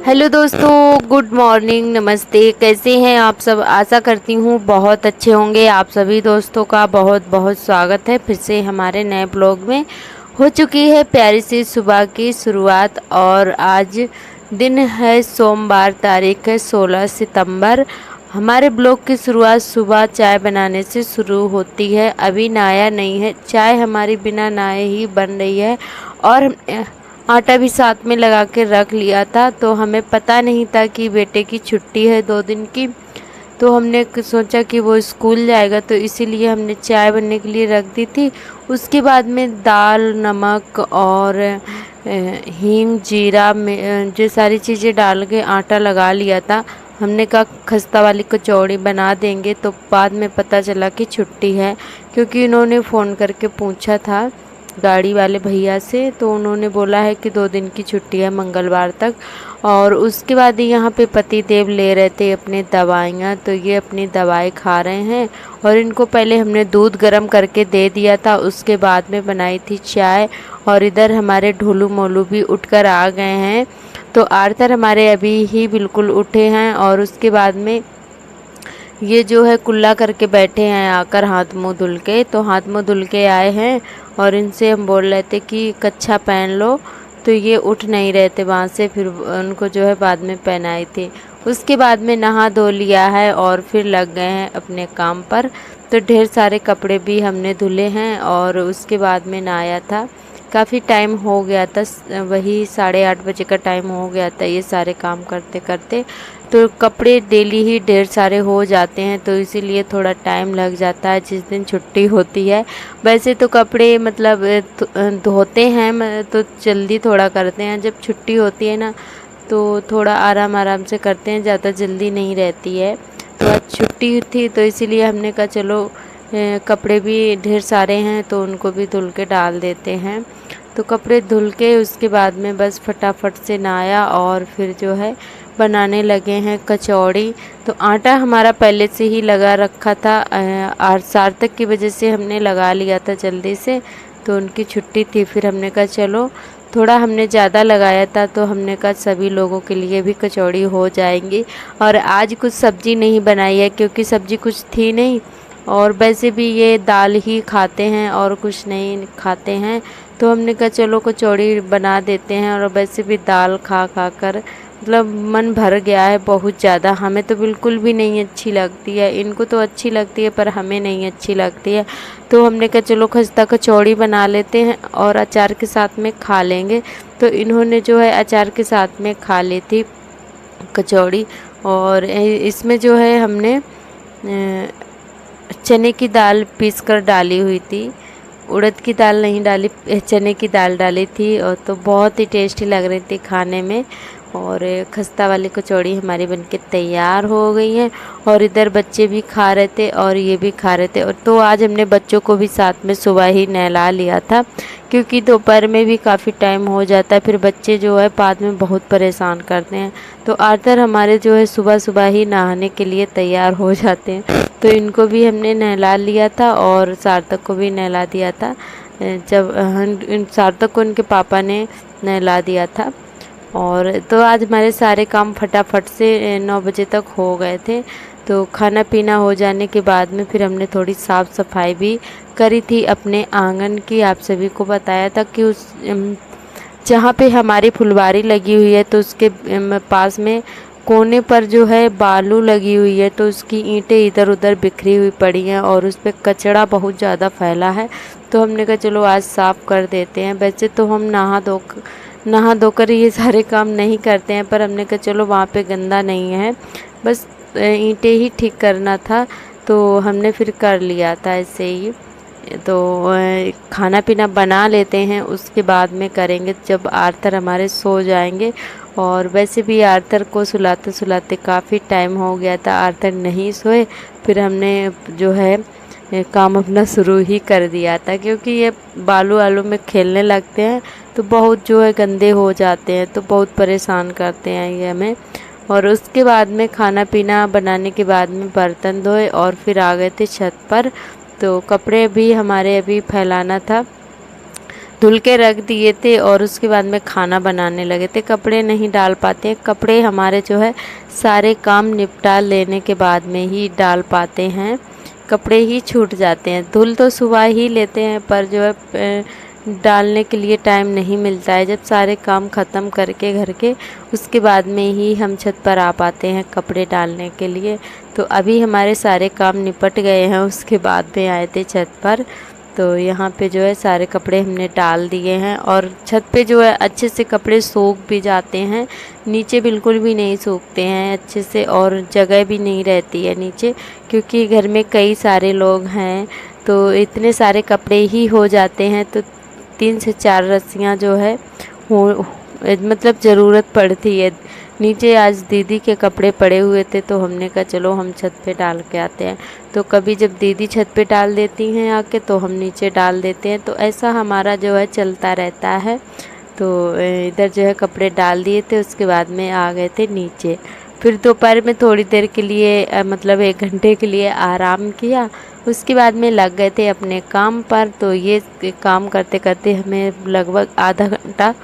Hello दोस्तों, good morning, नमस्ते। कैसे हैं आप सब? आशा करती हूँ बहुत अच्छे होंगे। आप सभी दोस्तों का बहुत बहुत स्वागत है फिर से हमारे नए ब्लॉग में। हो चुकी है प्यारी सी सुबह की शुरुआत और आज दिन है सोमवार, तारीख है 16 सितंबर। हमारे ब्लॉग की शुरुआत सुबह चाय बनाने से शुरू होती है। अभी नहाया नहीं है, चाय हमारी बिना नहाए ही बन रही है और आटा भी साथ में लगा के रख लिया था। तो हमें पता नहीं था कि बेटे की छुट्टी है 2 दिन की। तो हमने सोचा कि वो स्कूल जाएगा, तो इसीलिए हमने चाय बनने के लिए रख दी थी। उसके बाद में दाल, नमक और हींग, जीरा में जो सारी चीज़ें डाल के आटा लगा लिया था। हमने कहा खस्ता वाली कचौड़ी बना देंगे, तो बाद में पता चला कि छुट्टी है, क्योंकि इन्होंने फ़ोन करके पूछा था गाड़ी वाले भैया से। तो उन्होंने बोला है कि 2 दिन की छुट्टी है, मंगलवार तक। और उसके बाद यहाँ पे पति देव ले रहे थे अपनी दवाइयाँ, तो ये अपनी दवाई खा रहे हैं। और इनको पहले हमने दूध गर्म करके दे दिया था, उसके बाद में बनाई थी चाय। और इधर हमारे ढोलू मोलू भी उठकर आ गए हैं। तो आर्थर हमारे अभी ही बिल्कुल उठे हैं और उसके बाद में ये जो है कुल्ला करके बैठे हैं आकर हाथ मुंह धुल के। तो हाथ मुंह धुल के आए हैं और इनसे हम बोल रहे थे कि कच्छा पहन लो, तो ये उठ नहीं रहे थे वहाँ से। फिर उनको जो है बाद में पहनाई थी। उसके बाद में नहा धो लिया है और फिर लग गए हैं अपने काम पर। तो ढेर सारे कपड़े भी हमने धुले हैं और उसके बाद में नहाया था। काफ़ी टाइम हो गया था, वही 8:30 बजे का टाइम हो गया था ये सारे काम करते करते। तो कपड़े डेली ही ढेर सारे हो जाते हैं, तो इसीलिए थोड़ा टाइम लग जाता है जिस दिन छुट्टी होती है। वैसे तो कपड़े मतलब धोते हैं तो जल्दी थोड़ा करते हैं। जब छुट्टी होती है ना, तो थोड़ा आराम आराम से करते हैं, ज़्यादा जल्दी नहीं रहती है। तो आज छुट्टी थी, तो इसीलिए हमने कहा चलो कपड़े भी ढेर सारे हैं तो उनको भी धुल के डाल देते हैं। तो कपड़े धुल के उसके बाद में बस फटाफट से नहाया और फिर जो है बनाने लगे हैं कचौड़ी। तो आटा हमारा पहले से ही लगा रखा था, और सार्थक की वजह से हमने लगा लिया था जल्दी से। तो उनकी छुट्टी थी, फिर हमने कहा चलो, थोड़ा हमने ज़्यादा लगाया था तो हमने कहा सभी लोगों के लिए भी कचौड़ी हो जाएंगी। और आज कुछ सब्ज़ी नहीं बनाई है क्योंकि सब्ज़ी कुछ थी नहीं, और वैसे भी ये दाल ही खाते हैं और कुछ नहीं खाते हैं। तो हमने कहा चलो कचौड़ी बना देते हैं। और वैसे भी दाल खा खा कर मतलब मन भर गया है बहुत ज़्यादा। हमें तो बिल्कुल भी नहीं अच्छी लगती है, इनको तो अच्छी लगती है पर हमें नहीं अच्छी लगती है। तो हमने कहा चलो खस्ता कचौड़ी बना लेते हैं और अचार के साथ में खा लेंगे। तो इन्होंने जो है अचार के साथ में खा ली थी कचौड़ी। और इसमें जो है हमने चने की दाल पीस कर डाली हुई थी, उड़द की दाल नहीं डाली, चने की दाल डाली थी। और तो बहुत ही टेस्टी लग रही थी खाने में। और खस्ता वाली कचौड़ी हमारी बनके तैयार हो गई है। और इधर बच्चे भी खा रहे थे और ये भी खा रहे थे। और तो आज हमने बच्चों को भी साथ में सुबह ही नहला लिया था, क्योंकि दोपहर में भी काफ़ी टाइम हो जाता है, फिर बच्चे जो है बाद में बहुत परेशान करते हैं। तो आर्थर हमारे जो है सुबह सुबह ही नहाने के लिए तैयार हो जाते हैं। तो इनको भी हमने नहला लिया था और सार्थक को भी नहला दिया था। जब सार्थक को उनके पापा ने नहला दिया था। और तो आज हमारे सारे काम फटाफट से 9 बजे तक हो गए थे। तो खाना पीना हो जाने के बाद में फिर हमने थोड़ी साफ़ सफाई भी करी थी अपने आंगन की। आप सभी को बताया था कि उस जहाँ पे हमारी फुलवारी लगी हुई है तो उसके पास में कोने पर जो है बालू लगी हुई है, तो उसकी ईंटें इधर उधर बिखरी हुई पड़ी हैं और उस पर कचरा बहुत ज़्यादा फैला है। तो हमने कहा चलो आज साफ़ कर देते हैं। वैसे तो हम नहा धोकर ये सारे काम नहीं करते हैं, पर हमने कहा चलो वहाँ पे गंदा नहीं है, बस ईंटें ही ठीक करना था, तो हमने फिर कर लिया था ऐसे ही। तो खाना पीना बना लेते हैं, उसके बाद में करेंगे जब आर्थर हमारे सो जाएंगे। और वैसे भी आर्थर को सुलाते सुलाते काफ़ी टाइम हो गया था, आर्थर नहीं सोए। फिर हमने जो है काम अपना शुरू ही कर दिया था, क्योंकि ये बालू आलू में खेलने लगते हैं तो बहुत जो है गंदे हो जाते हैं, तो बहुत परेशान करते हैं ये हमें। और उसके बाद में खाना पीना बनाने के बाद में बर्तन धोए और फिर आ गए थे छत पर। तो कपड़े भी हमारे अभी फैलाना था, धुल के रख दिए थे और उसके बाद में खाना बनाने लगे थे। कपड़े नहीं डाल पाते, कपड़े हमारे जो है सारे काम निपटा लेने के बाद में ही डाल पाते हैं, कपड़े ही छूट जाते हैं। धुल तो सुबह ही लेते हैं पर जो है डालने के लिए टाइम नहीं मिलता है। जब सारे काम ख़त्म करके घर के, उसके बाद में ही हम छत पर आ पाते हैं कपड़े डालने के लिए। तो अभी हमारे सारे काम निपट गए हैं, उसके बाद में आए थे छत पर। तो यहाँ पे जो है सारे कपड़े हमने डाल दिए हैं और छत पे जो है अच्छे से कपड़े सूख भी जाते हैं, नीचे बिल्कुल भी नहीं सूखते हैं अच्छे से, और जगह भी नहीं रहती है नीचे, क्योंकि घर में कई सारे लोग हैं तो इतने सारे कपड़े ही हो जाते हैं। तो 3 से 4 रस्सियाँ जो है हो मतलब ज़रूरत पड़ती है। नीचे आज दीदी के कपड़े पड़े हुए थे तो हमने कहा चलो हम छत पे डाल के आते हैं। तो कभी जब दीदी छत पे डाल देती हैं आके तो हम नीचे डाल देते हैं, तो ऐसा हमारा जो है चलता रहता है। तो इधर जो है कपड़े डाल दिए थे, उसके बाद में आ गए थे नीचे। फिर दोपहर में थोड़ी देर के लिए मतलब 1 घंटे के लिए आराम किया, उसके बाद में लग गए थे अपने काम पर। तो ये काम करते करते हमें लगभग आधा घंटा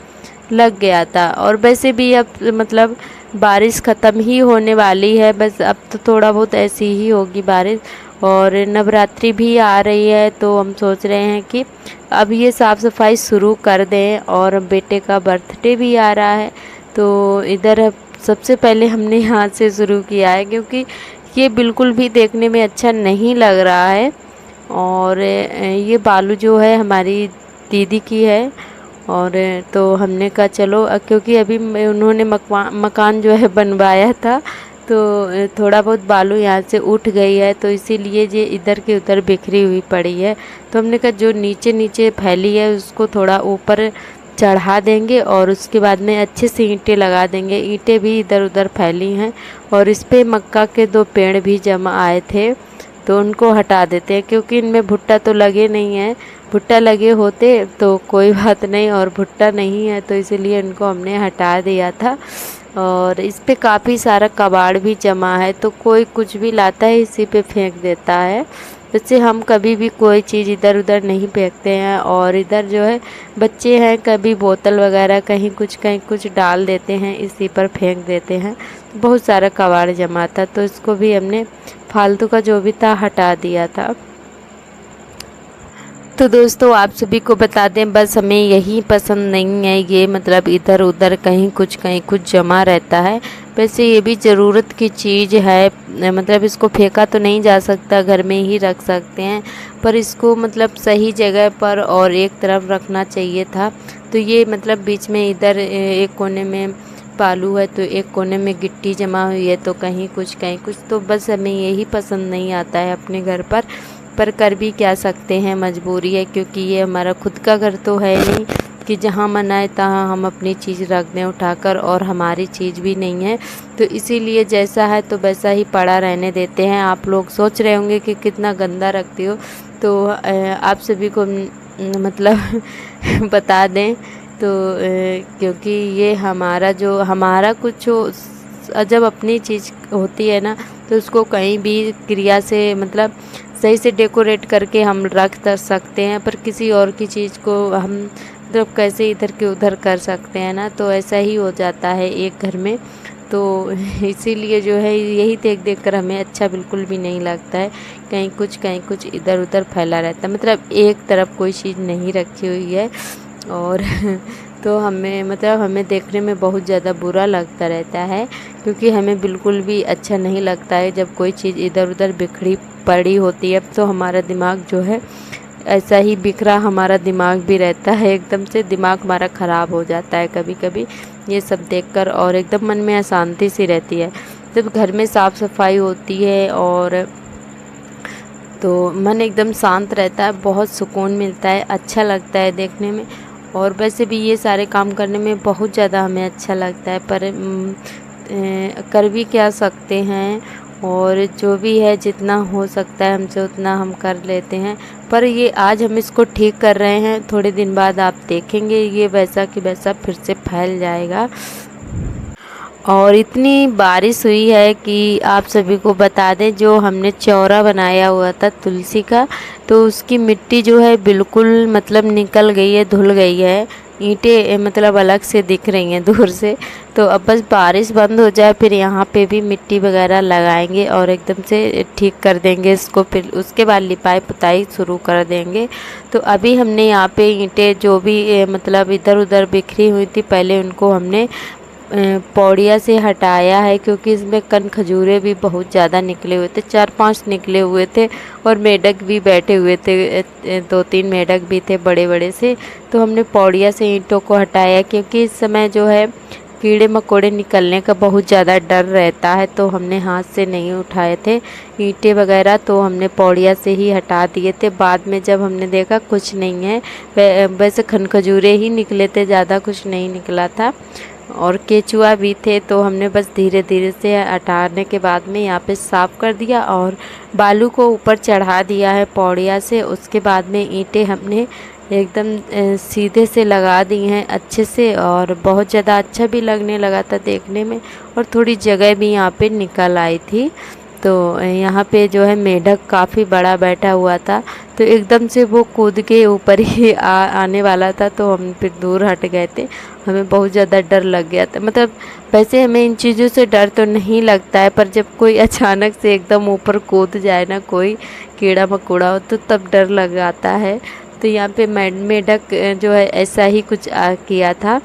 लग गया था। और वैसे भी अब मतलब बारिश ख़त्म ही होने वाली है, बस अब तो थोड़ा बहुत ऐसी ही होगी बारिश। और नवरात्रि भी आ रही है तो हम सोच रहे हैं कि अब ये साफ़ सफाई शुरू कर दें। और बेटे का बर्थडे भी आ रहा है तो इधर सबसे पहले हमने यहाँ से शुरू किया है, क्योंकि ये बिल्कुल भी देखने में अच्छा नहीं लग रहा है। और ये बालू जो है हमारी दीदी की है, और तो हमने कहा चलो क्योंकि अभी उन्होंने मकान जो है बनवाया था तो थोड़ा बहुत बालू यहाँ से उठ गई है, तो इसीलिए ये इधर के उधर बिखरी हुई पड़ी है। तो हमने कहा जो नीचे नीचे फैली है उसको थोड़ा ऊपर चढ़ा देंगे और उसके बाद में अच्छे से ईंटें लगा देंगे। ईंटें भी इधर उधर फैली हैं और इस पे मक्का के 2 पेड़ भी जमा आए थे तो उनको हटा देते हैं, क्योंकि इनमें भुट्टा तो लगे नहीं है। भुट्टा लगे होते तो कोई बात नहीं, और भुट्टा नहीं है तो इसीलिए इनको हमने हटा दिया था। और इस पे काफ़ी सारा कबाड़ भी जमा है, तो कोई कुछ भी लाता है इसी पे फेंक देता है। वैसे हम कभी भी कोई चीज़ इधर उधर नहीं फेंकते हैं। और इधर जो है बच्चे हैं, कभी बोतल वगैरह कहीं कुछ डाल देते हैं, इसी पर फेंक देते हैं। बहुत सारा कबाड़ जमा था तो इसको भी हमने फालतू का जो भी था हटा दिया था। तो दोस्तों आप सभी को बता दें, बस हमें यही पसंद नहीं है, ये मतलब इधर उधर कहीं कुछ जमा रहता है। वैसे ये भी ज़रूरत की चीज़ है, मतलब इसको फेंका तो नहीं जा सकता, घर में ही रख सकते हैं, पर इसको मतलब सही जगह पर और एक तरफ रखना चाहिए था। तो ये मतलब बीच में इधर एक कोने में बालू है तो एक कोने में गिट्टी जमा हुई है, तो कहीं कुछ तो बस हमें यही पसंद नहीं आता है अपने घर पर कर भी क्या सकते हैं, मजबूरी है, क्योंकि ये हमारा खुद का घर तो है नहीं कि जहाँ मन आए तहाँ हम अपनी चीज़ रख दें उठाकर, और हमारी चीज़ भी नहीं है। तो इसीलिए जैसा है तो वैसा ही पड़ा रहने देते हैं। आप लोग सोच रहे होंगे कि कितना गंदा रखती हो, तो आप सभी को मतलब बता दें तो क्योंकि ये हमारा कुछ जब अपनी चीज़ होती है ना तो उसको कहीं भी क्रिया से मतलब सही से डेकोरेट करके हम रख सकते हैं, पर किसी और की चीज़ को हम मतलब कैसे इधर के उधर कर सकते हैं ना, तो ऐसा ही हो जाता है एक घर में। तो इसीलिए जो है यही देख कर हमें अच्छा बिल्कुल भी नहीं लगता है, कहीं कुछ इधर उधर फैला रहता है, मतलब एक तरफ कोई चीज़ नहीं रखी हुई है। और तो हमें देखने में बहुत ज़्यादा बुरा लगता रहता है, क्योंकि हमें बिल्कुल भी अच्छा नहीं लगता है जब कोई चीज़ इधर उधर बिखरी पड़ी होती है। तो हमारा दिमाग जो है ऐसा ही बिखरा हमारा दिमाग भी रहता है, एकदम से दिमाग हमारा ख़राब हो जाता है कभी कभी ये सब देखकर, और एकदम मन में अशांति सी रहती है। जब घर में साफ़ सफाई होती है और तो मन एकदम शांत रहता है, बहुत सुकून मिलता है, अच्छा लगता है देखने में। और वैसे भी ये सारे काम करने में बहुत ज़्यादा हमें अच्छा लगता है, पर कर भी क्या सकते हैं, और जो भी है जितना हो सकता है हमसे उतना हम कर लेते हैं। पर ये आज हम इसको ठीक कर रहे हैं, थोड़े दिन बाद आप देखेंगे ये वैसा कि वैसा फिर से फैल जाएगा। और इतनी बारिश हुई है कि आप सभी को बता दें, जो हमने चौरा बनाया हुआ था तुलसी का, तो उसकी मिट्टी जो है बिल्कुल मतलब निकल गई है, धुल गई है। ईंटें मतलब अलग से दिख रही हैं दूर से। तो अब बस बारिश बंद हो जाए फिर यहाँ पे भी मिट्टी वगैरह लगाएंगे और एकदम से ठीक कर देंगे इसको, फिर उसके बाद लिपाई पुताई शुरू कर देंगे। तो अभी हमने यहाँ पे ईंटें जो भी मतलब इधर उधर बिखरी हुई थी, पहले उनको हमने पौड़िया से हटाया है, क्योंकि इसमें कन खजूरे भी बहुत ज़्यादा निकले हुए थे, 4-5 निकले हुए थे और मेढक भी बैठे हुए थे, 2-3 मेढक भी थे बड़े बड़े से। तो हमने पौड़िया से ईंटों को हटाया, क्योंकि इस समय जो है कीड़े मकोड़े निकलने का बहुत ज़्यादा डर रहता है, तो हमने हाथ से नहीं उठाए थे ईंटें वगैरह, तो हमने पौड़िया से ही हटा दिए थे। बाद में जब हमने देखा कुछ नहीं है, वैसे खन खजूरे ही निकले थे, ज़्यादा कुछ नहीं निकला था और केचुआ भी थे, तो हमने बस धीरे धीरे से हटाने के बाद में यहाँ पे साफ़ कर दिया और बालू को ऊपर चढ़ा दिया है पौड़िया से। उसके बाद में ईंटें हमने एकदम सीधे से लगा दी हैं अच्छे से, और बहुत ज़्यादा अच्छा भी लगने लगा था देखने में, और थोड़ी जगह भी यहाँ पे निकल आई थी। तो यहाँ पे जो है मेढक काफ़ी बड़ा बैठा हुआ था, तो एकदम से वो कूद के ऊपर ही आने वाला था, तो हम फिर दूर हट गए थे। हमें बहुत ज़्यादा डर लग गया था। मतलब वैसे हमें इन चीज़ों से डर तो नहीं लगता है, पर जब कोई अचानक से एकदम ऊपर कूद जाए ना, कोई कीड़ा मकोड़ा हो, तो तब डर लग आता है। तो यहाँ पे मेढक जो है ऐसा ही कुछ किया था।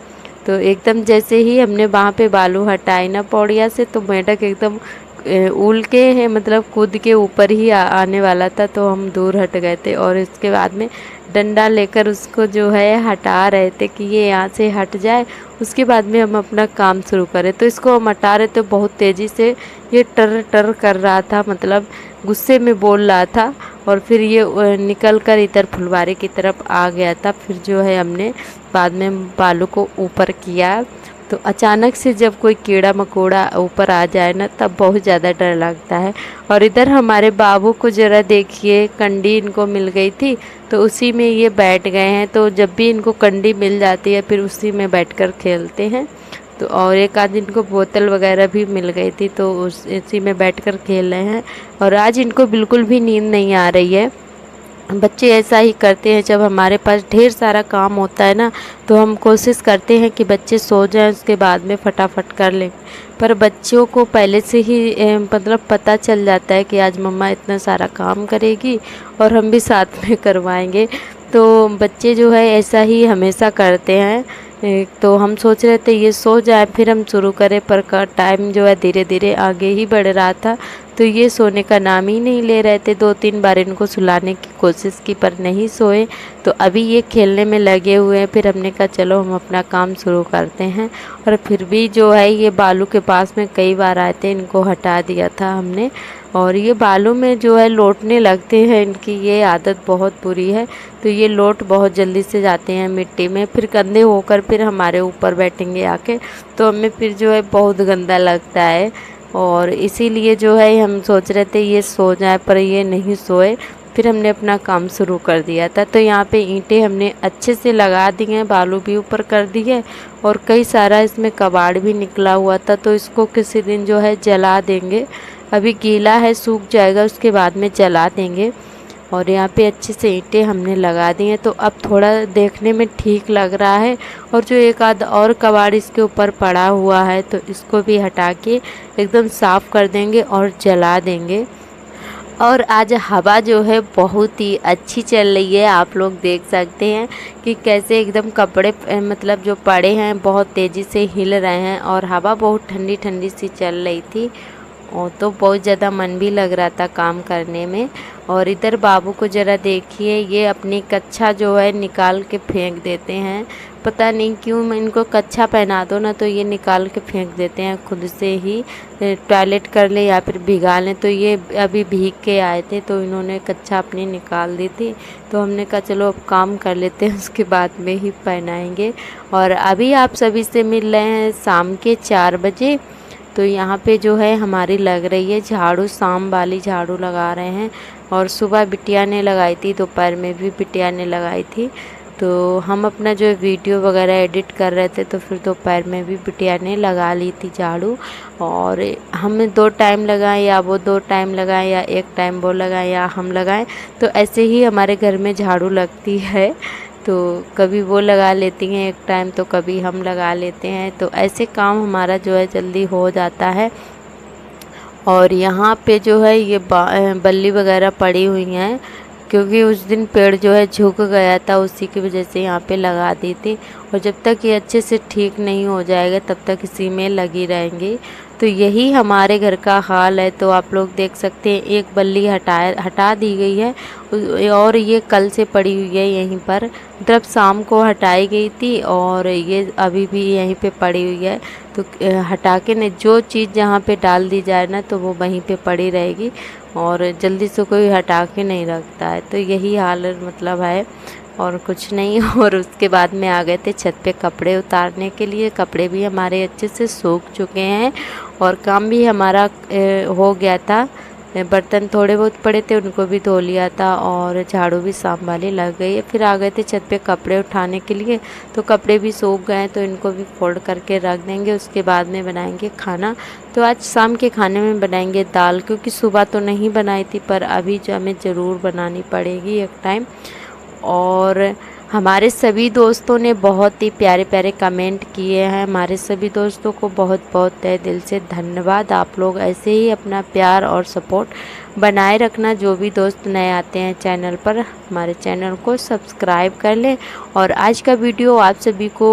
तो एकदम जैसे ही हमने वहाँ पे बालू हटाई ना पौड़िया से, तो मेढक एकदम उल के है मतलब कूद के ऊपर ही आने वाला था, तो हम दूर हट गए थे और इसके बाद में डंडा लेकर उसको जो है हटा रहे थे कि ये यहाँ से हट जाए, उसके बाद में हम अपना काम शुरू करें। तो इसको हम हटा रहे थे बहुत तेज़ी से, ये टर टर कर रहा था, मतलब गुस्से में बोल रहा था, और फिर ये निकल कर इधर फुलवारी की तरफ आ गया था। फिर जो है हमने बाद में बालू को ऊपर किया। तो अचानक से जब कोई कीड़ा मकोड़ा ऊपर आ जाए ना, तब बहुत ज़्यादा डर लगता है। और इधर हमारे बाबू को ज़रा देखिए, कंडी इनको मिल गई थी, तो उसी में ये बैठ गए हैं। तो जब भी इनको कंडी मिल जाती है फिर उसी में बैठकर खेलते हैं। तो और एक आध इनको बोतल वगैरह भी मिल गई थी, तो उसी में बैठकर खेल रहे हैं। और आज इनको बिल्कुल भी नींद नहीं आ रही है। बच्चे ऐसा ही करते हैं, जब हमारे पास ढेर सारा काम होता है ना, तो हम कोशिश करते हैं कि बच्चे सो जाएं, उसके बाद में फटाफट कर लें। पर बच्चों को पहले से ही मतलब पता चल जाता है कि आज मम्मा इतना सारा काम करेगी और हम भी साथ में करवाएंगे। तो बच्चे जो है ऐसा ही हमेशा करते हैं। तो हम सोच रहे थे ये सो जाए फिर हम शुरू करें, पर का टाइम जो है धीरे धीरे आगे ही बढ़ रहा था, तो ये सोने का नाम ही नहीं ले रहे थे। 2-3 बार इनको सुलाने की कोशिश की पर नहीं सोए। तो अभी ये खेलने में लगे हुए हैं। फिर हमने कहा चलो हम अपना काम शुरू करते हैं, और फिर भी जो है ये बालू के पास में कई बार आए थे, इनको हटा दिया था हमने। और ये बालू में जो है लौटने लगते हैं, इनकी ये आदत बहुत बुरी है। तो ये लौट बहुत जल्दी से जाते हैं मिट्टी में, फिर कंधे होकर फिर हमारे ऊपर बैठेंगे आके, तो हमें फिर जो है बहुत गंदा लगता है। और इसीलिए जो है हम सोच रहे थे ये सो जाए, पर ये नहीं सोए। फिर हमने अपना काम शुरू कर दिया था। तो यहाँ पे ईंटें हमने अच्छे से लगा दी हैं, बालू भी ऊपर कर दी है, और कई सारा इसमें कबाड़ भी निकला हुआ था, तो इसको किसी दिन जो है जला देंगे। अभी गीला है, सूख जाएगा, उसके बाद में जला देंगे। और यहाँ पे अच्छे से ईंटें हमने लगा दी हैं, तो अब थोड़ा देखने में ठीक लग रहा है। और जो एक आध और कबाड़ इसके ऊपर पड़ा हुआ है, तो इसको भी हटा के एकदम साफ़ कर देंगे और जला देंगे। और आज हवा जो है बहुत ही अच्छी चल रही है, आप लोग देख सकते हैं कि कैसे एकदम कपड़े मतलब जो पड़े हैं बहुत तेज़ी से हिल रहे हैं, और हवा बहुत ठंडी ठंडी सी चल रही थी। और तो बहुत ज़्यादा मन भी लग रहा था काम करने में। और इधर बाबू को ज़रा देखिए, ये अपनी कच्छा जो है निकाल के फेंक देते हैं। पता नहीं क्यों, मैं इनको कच्छा पहना दो ना तो ये निकाल के फेंक देते हैं खुद से ही, टॉयलेट कर ले या फिर भिगा लें। तो ये अभी भीग के आए थे, तो इन्होंने कच्छा अपनी निकाल दी थी। तो हमने कहा चलो अब काम कर लेते हैं, उसके बाद में ही पहनाएंगे। और अभी आप सभी से मिल रहे हैं शाम के 4 बजे। तो यहाँ पे जो है हमारी लग रही है झाड़ू, शाम वाली झाड़ू लगा रहे हैं। और सुबह बिटिया ने लगाई थी, दोपहर में भी बिटिया ने लगाई थी। तो हम अपना जो वीडियो वगैरह एडिट कर रहे थे, तो फिर दोपहर में भी बिटिया ने लगा ली थी झाड़ू। और हम 2 टाइम लगाएं या वो 2 टाइम लगाएं या 1 टाइम वो लगाएं या हम लगाएं, तो ऐसे ही हमारे घर में झाड़ू लगती है। तो कभी वो लगा लेती हैं 1 टाइम, तो कभी हम लगा लेते हैं। तो ऐसे काम हमारा जो है जल्दी हो जाता है। और यहाँ पे जो है ये बल्ली वगैरह पड़ी हुई हैं, क्योंकि उस दिन पेड़ जो है झुक गया था, उसी की वजह से यहाँ पे लगा दी थी। और जब तक ये अच्छे से ठीक नहीं हो जाएगा तब तक इसी में लगी रहेंगी। तो यही हमारे घर का हाल है। तो आप लोग देख सकते हैं एक बल्ली हटा दी गई है, और ये कल से पड़ी हुई है यहीं पर। मतलब शाम को हटाई गई थी और ये अभी भी यहीं पे पड़ी हुई है। तो हटा के नहीं, जो चीज़ जहाँ पे डाल दी जाए ना, तो वो वहीं पे पड़ी रहेगी और जल्दी से कोई हटा के नहीं रखता है। तो यही हाल मतलब है और कुछ नहीं। और उसके बाद में आ गए थे छत पे कपड़े उतारने के लिए। कपड़े भी हमारे अच्छे से सूख चुके हैं और काम भी हमारा हो गया था। बर्तन थोड़े बहुत पड़े थे, उनको भी धो लिया था और झाड़ू भी शाम वाली लग गई है। फिर आ गए थे छत पे कपड़े उठाने के लिए, तो कपड़े भी सूख गए, तो इनको भी फोल्ड करके रख देंगे। उसके बाद में बनाएंगे खाना। तो आज शाम के खाने में बनाएंगे दाल, क्योंकि सुबह तो नहीं बनाई थी, पर अभी जो हमें ज़रूर बनानी पड़ेगी एक टाइम। और हमारे सभी दोस्तों ने बहुत ही प्यारे प्यारे कमेंट किए हैं। हमारे सभी दोस्तों को बहुत बहुत तहे दिल से धन्यवाद। आप लोग ऐसे ही अपना प्यार और सपोर्ट बनाए रखना। जो भी दोस्त नए आते हैं चैनल पर, हमारे चैनल को सब्सक्राइब कर लें। और आज का वीडियो आप सभी को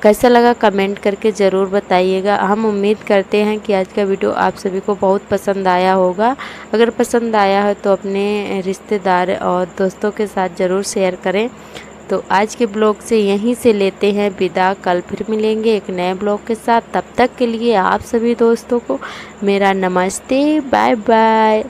कैसा लगा कमेंट करके ज़रूर बताइएगा। हम उम्मीद करते हैं कि आज का वीडियो आप सभी को बहुत पसंद आया होगा। अगर पसंद आया है तो अपने रिश्तेदार और दोस्तों के साथ ज़रूर शेयर करें। तो आज के ब्लॉग से यहीं से लेते हैं विदा। कल फिर मिलेंगे एक नए ब्लॉग के साथ। तब तक के लिए आप सभी दोस्तों को मेरा नमस्ते, बाय बाय।